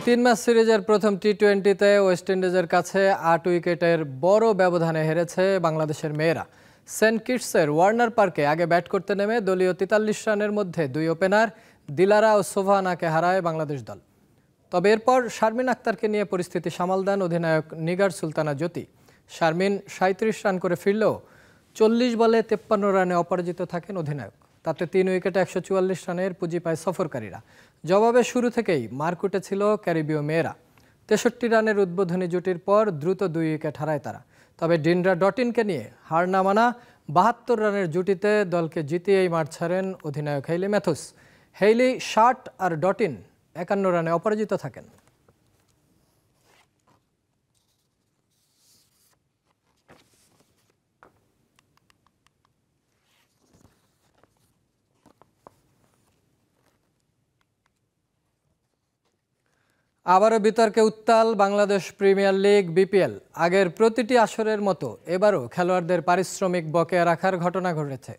তিন ম্যাচ সিরিজের প্রথম টি-20তে ওয়েস্ট ইন্ডিজের কাছে ৮ উইকেটের বড় ব্যবধানে হেরেছে বাংলাদেশের মেয়েরা। সেন্ট কিটসের ওয়ার্নার পার্কে আগে ব্যাট করতে নেমে দলীয় ৪৩ রানের মধ্যে দুই ওপেনার দিলারা ও সোভানাকে হারায় বাংলাদেশ দল। তবে এরপর শারমিন আক্তারকে নিয়ে পরিস্থিতি সামাল দেন অধিনায়ক নিগার সুলতানা জ্যোতি। শারমিন ৩৭ রান করে ফিরলেও ৪০ বলে ৫৩ রানে অপরাজিত থাকেন অধিনায়ক। তাতে ৩ উইকেটে ১৪৪ রানের পুঁজি পায় সফরকারীরা। জবাবে শুরু থেকেই মারকুটে ছিল ক্যারিবীয় মেয়েরা। ৬৩ রানের উদ্বোধনী জুটির পর দ্রুত ২ উইকেট হারায় তারা। তবে ডিনরা ডটিনকে নিয়ে হার না মানা ৭২ রানের জুটিতে দলকে জিতিয়েই মাঠ ছাড়েন অধিনায়ক হেইলি ম্যাথুস। হেইলি ৬০ আর ডটিন ৫১ রানে অপরাজিত থাকেন। আবারও বিতর্কে উত্তাল বাংলাদেশ প্রিমিয়ার লিগ বিপিএল। আগের প্রতিটি আসরের মতো এবারও খেলোয়াড়দের পারিশ্রমিক বকেয়া রাখার ঘটনা ঘটেছে।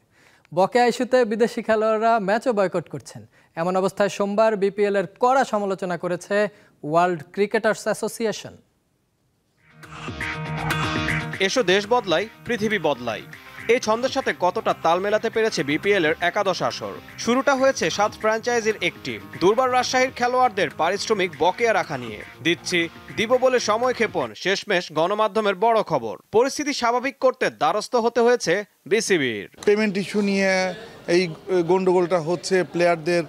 বকেয়া ইস্যুতে বিদেশি খেলোয়াড়রা ম্যাচও বয়কট করছেন। এমন অবস্থায় সোমবার বিপিএলের কড়া সমালোচনা করেছে ওয়ার্ল্ড ক্রিকেটার্স অ্যাসোসিয়েশন। এসো দেশ বদলাই, পৃথিবী বদলাই, এই ছন্দের সাথে কতটা তাল মেলাতে পেরেছে বিপিএল এর একাদশ আসর। শুরুটা হয়েছে 7 ফ্র্যাঞ্চাইজির একটি দুর্বার রাজশাহীর খেলোয়াড়দের পারিশ্রমিক বকেয়া রাখা নিয়ে। দিব বলে সময় ক্ষেপণ, শেষমেশ গণমাধ্যমের বড় খবর। পরিস্থিতি স্বাভাবিক করতে দ্বারস্থ হতে হয়েছে বিসিবির। পেমেন্ট ইস্যু নিয়ে এই গন্ডগোলটা হচ্ছে, প্লেয়ারদের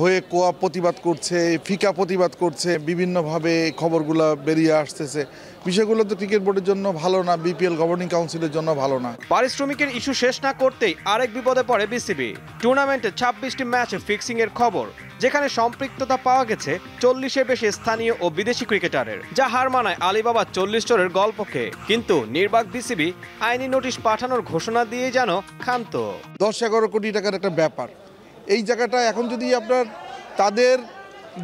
হয়ে কোয়া প্রতিবাদ করছে, ফিকা প্রতিবাদ করছে, বিভিন্নভাবে খবরগুলো বেরিয়ে আসতেছে। বিষয়গুলো তো ক্রিকেট বোর্ডের জন্য ভালো না, বিপিএল গভর্নিং কাউন্সিলের জন্য ভালো না। পারিশ্রমিকের ইস্যু শেষ না করতেই আরেক বিপদে পড়ে বিসিবি। টুর্নামেন্টে 26টি ম্যাচে ফিক্সিং এর খবর, যেখানে সম্পৃক্ততা পাওয়া গেছে 40-এর বেশি স্থানীয় ও বিদেশি ক্রিকেটারের, যা হার মানায় আলিবাবা 40 চোরের গল্পকে। কিন্তু নির্বাক বিসিবি আইনি নোটিশ পাঠানোর ঘোষণা দিয়ে যেন ক্ষান্ত। 10-11 কোটি টাকার একটা ব্যাপার। এই জায়গাটা এখন যদি আপনার তাদের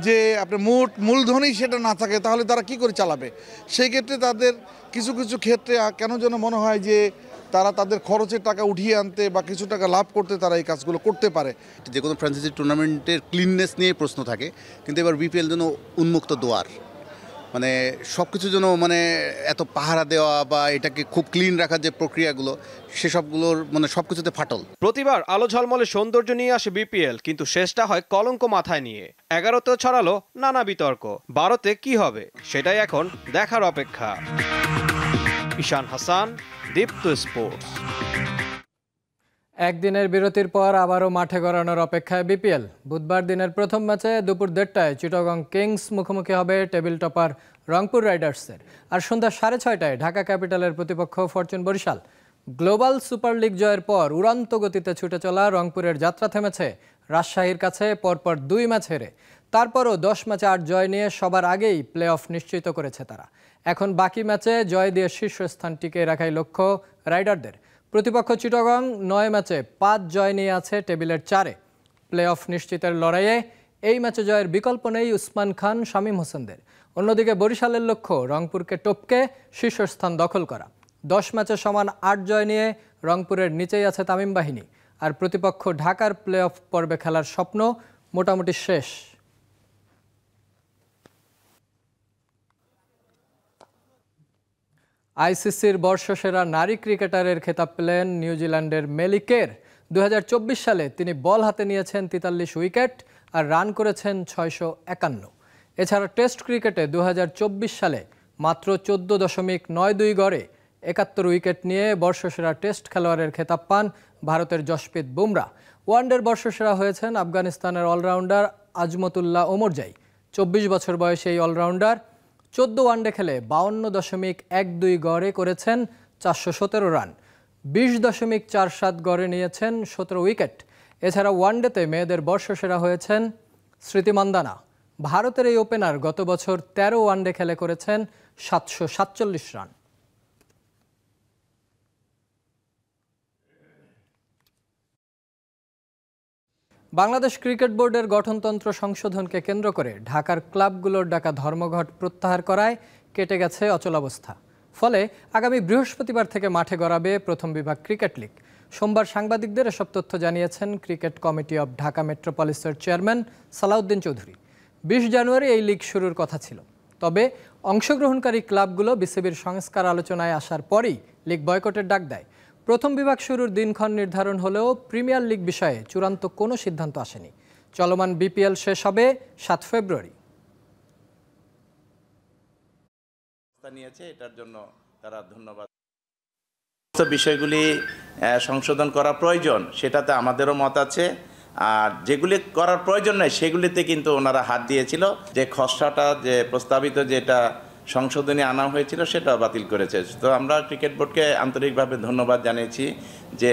যে আপনার মূলধনই সেটা না থাকে, তাহলে তারা কি করে চালাবে? সেই ক্ষেত্রে তাদের কিছু কিছু ক্ষেত্রে কেন যেন মনে হয় যে তারা তাদের খরচের টাকা উঠিয়ে আনতে বা কিছু টাকা লাভ করতে তারা এই কাজগুলো করতে পারে। যে কোনো ফ্র্যাঞ্চাইজি টুর্নামেন্টের ক্লিননেস নিয়ে প্রশ্ন থাকে, কিন্তু এবার বিপিএল যেন উন্মুক্ত দুয়ার, মানে সব কিছু যেন মানে এত পাহারা দেওয়া বা এটাকে খুব ক্লিন রাখার যে প্রক্রিয়াগুলো, সেসবগুলোর মানে সব কিছুতে ফাটল। প্রতিবার আলো ঝলমলে সৌন্দর্য নিয়ে আসে বিপিএল, কিন্তু শেষটা হয় কলঙ্ক মাথায় নিয়ে। 11তেও ছড়ালো নানা বিতর্ক, 12তে কি হবে সেটাই এখন দেখার অপেক্ষা। ঈশান হাসান, দীপ্ত স্পোর্টস। একদিনের বিরতির পর আবারও মাঠে গড়ানোর অপেক্ষায় বিপিএল। বুধবার দিনের প্রথম ম্যাচে দুপুর 1:30টায় চিটাগং কিংস মুখোমুখি হবে টেবিল টপার রংপুর রাইডার্সের। আর সন্ধ্যা 6:30টায় ঢাকা ক্যাপিটালের প্রতিপক্ষ fortune Barishal. Global super league জয়ের পর উড়ান্ত গতিতে ছুটে চলা রংপুরের যাত্রা থেমেছে রাজশাহীর কাছে পরপর 2 ম্যাচ হেরে। তারপরও 10 ম্যাচে 8 জয় নিয়ে সবার আগেই প্লে অফ নিশ্চিত করেছে তারা। এখন বাকি ম্যাচে জয় দিয়ে শীর্ষস্থান টিকে রাখাই লক্ষ্য রাইডারদের। প্রতিপক্ষ চিটাগং 9 ম্যাচে 5 জয় নিয়ে আছে টেবিলের 4-এ। প্লে অফ নিশ্চিতের লড়াইয়ে এই ম্যাচে জয়ের বিকল্প নেই উসমান খান, শামীম হোসেনদের। অন্যদিকে বরিশালের লক্ষ্য রংপুরকে টপকে শীর্ষস্থান দখল করা। 10 ম্যাচে সমান 8 জয় নিয়ে রংপুরের নিচেই আছে তামিম বাহিনী। আর প্রতিপক্ষ ঢাকার প্লে অফ পর্বে খেলার স্বপ্ন মোটামুটি শেষ। আইসিসির বর্ষসেরা নারী ক্রিকেটারের খেতাব পেলেন নিউজিল্যান্ডের মেলি কের। 2024 সালে তিনি বল হাতে নিয়েছেন 43 উইকেট আর রান করেছেন 651। এছাড়া টেস্ট ক্রিকেটে 2024 সালে মাত্র 14.92 গড়ে 71 উইকেট নিয়ে বর্ষসেরা টেস্ট খেলোয়াড়ের খেতাব পান ভারতের জশপ্রীত বুমরা। ওয়ানডের বর্ষসেরা হয়েছেন আফগানিস্তানের অলরাউন্ডার আজমতুল্লাহ ওমরজাই। 24 বছর বয়সী এই অলরাউন্ডার 14 ওয়ানডে খেলে 52.12 গড়ে করেছেন 417 রান, 20.47 গড়ে নিয়েছেন 17 উইকেট। এছাড়া ওয়ানডেতে মেয়েদের বর্ষসেরা হয়েছেন স্মৃতি মান্দানা। ভারতের এই ওপেনার গত বছর 13 ওয়ানডে খেলে করেছেন 747 রান। বাংলাদেশ ক্রিকেট বোর্ডের গঠনতন্ত্র সংশোধনকে কেন্দ্র করে ঢাকার ক্লাবগুলোর ডাকা ধর্মঘট প্রত্যাহার করায় কেটে গেছে অচলাবস্থা। ফলে আগামী বৃহস্পতিবার থেকে মাঠে গড়াবে প্রথম বিভাগ ক্রিকেট লিগ। সোমবার সাংবাদিকদের এসব তথ্য জানিয়েছেন ক্রিকেট কমিটি অব ঢাকা মেট্রোপলিসের চেয়ারম্যান সালাউদ্দিন চৌধুরী। 20 জানুয়ারি এই লিগ শুরুর কথা ছিল। তবে অংশগ্রহণকারী ক্লাবগুলো বিসিবির সংস্কার আলোচনায় আসার পরেই লিগ বয়কটের ডাক দেয়। প্রথম বিভাগ শুরুর দিনক্ষণ নির্ধারণ হলেও প্রিমিয়ার লিগ বিষয়ে চূড়ান্ত কোনো সিদ্ধান্ত আসেনি। চলমান বিপিএল শেষ হবে 7 ফেব্রুয়ারি। নিয়েছে এটার জন্য তারা ধন্যবাদ। বিষয়গুলি সংশোধন করা প্রয়োজন সেটাতে আমাদেরও মত আছে, আর যেগুলি করার প্রয়োজন নয় সেগুলিতে কিন্তু ওনারা হাত দিয়েছিল। যে খসড়াটা যে প্রস্তাবিত যেটা সংশোধনী আনা হয়েছিল সেটা বাতিল করেছে। তো আমরা ক্রিকেট বোর্ডকে আন্তরিকভাবে ধন্যবাদ জানিয়েছি যে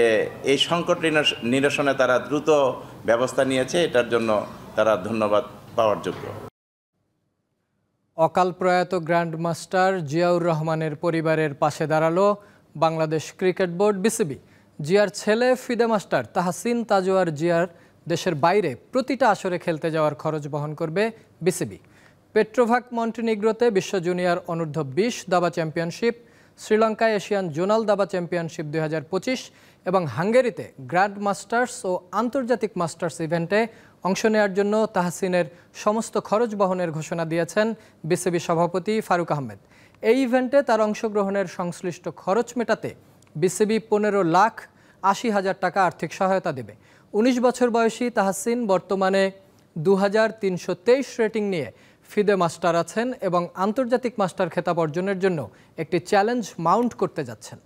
এই সংকট নিরসনে তারা দ্রুত ব্যবস্থা নিয়েছে, এটার জন্য তারা ধন্যবাদ পাওয়ার যোগ্য। অকাল প্রয়াত গ্র্যান্ড মাস্টার জিয়াউর রহমানের পরিবারের পাশে দাঁড়ালো বাংলাদেশ ক্রিকেট বোর্ড বিসিবি। জিয়ার ছেলে ফিদে মাস্টার তাহসিন তাজওয়ার জিয়ার দেশের বাইরে প্রতিটা আসরে খেলতে যাওয়ার খরচ বহন করবে বিসিবি। পেট্রোভাক মন্টিনিগ্রোতে বিশ্ব জুনিয়র অনূর্ধ্ব 20 দাবা চ্যাম্পিয়নশিপ, শ্রীলঙ্কায় এশিয়ান জোনাল দাবা চ্যাম্পিয়নশিপ 2025 এবং হাঙ্গেরিতে গ্র্যান্ড মাস্টার্স ও আন্তর্জাতিক মাস্টার্স ইভেন্টে অংশ নেওয়ার জন্য তাহসিনের সমস্ত খরচ বহনের ঘোষণা দিয়েছেন বিসিবি সভাপতি ফারুক আহমেদ। এই ইভেন্টে তার অংশগ্রহণের সংশ্লিষ্ট খরচ মেটাতে বিসিবি 15,80,000 টাকা আর্থিক সহায়তা দেবে। 19 বছর বয়সী তাহসিন বর্তমানে 2323 রেটিং নিয়ে ফিদে মাস্টার আছেন এবং আন্তর্জাতিক মাস্টার খেতাব অর্জনের জন্য একটি চ্যালেঞ্জ মাউন্ট করতে যাচ্ছেন।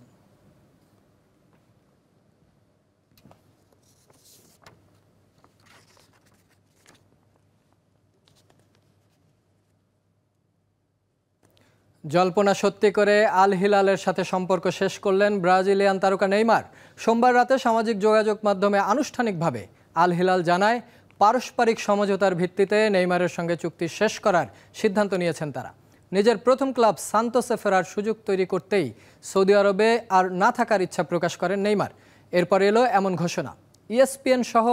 জল্পনা সত্যি করে আল হিলালের সাথে সম্পর্ক শেষ করলেন ব্রাজিলিয়ান তারকা নেইমার। সোমবার রাতে সামাজিক যোগাযোগ মাধ্যমে আনুষ্ঠানিকভাবে আল হিলাল জানায় পারস্পরিক সমঝোতার ভিত্তিতে নেইমারের সঙ্গে চুক্তি শেষ করার সিদ্ধান্ত নিয়েছেন তারা। নিজের প্রথম ক্লাব সান্তোসে ফেরার সুযোগ তৈরি করতেই সৌদি আরবে আর না থাকার ইচ্ছা প্রকাশ করেন নেইমার। এরপর এলো এমন ঘোষণা। ESPN সহ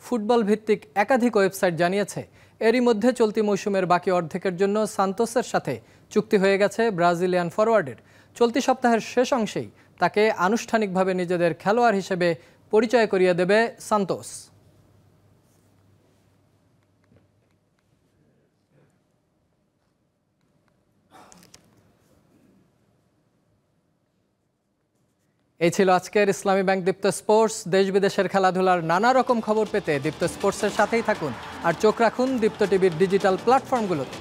ফুটবল ভিত্তিক একাধিক ওয়েবসাইট জানিয়েছে এরই মধ্যে চলতি মৌসুমের বাকি অর্ধেকের জন্য সান্তোসের সাথে চুক্তি হয়ে গেছে ব্রাজিলিয়ান ফরওয়ার্ডের। চলতি সপ্তাহের শেষ অংশেই তাকে আনুষ্ঠানিকভাবে নিজেদের খেলোয়াড় হিসেবে পরিচয় করিয়ে দেবে সান্তোস। এই ছিল আজকের ইসলামী ব্যাংক দীপ্ত স্পোর্টস। দেশ বিদেশের খেলাধুলার নানা রকম খবর পেতে দীপ্ত স্পোর্টসের সাথেই থাকুন আর চোখ রাখুন দীপ্ত টিভির ডিজিটাল প্ল্যাটফর্মগুলোতে।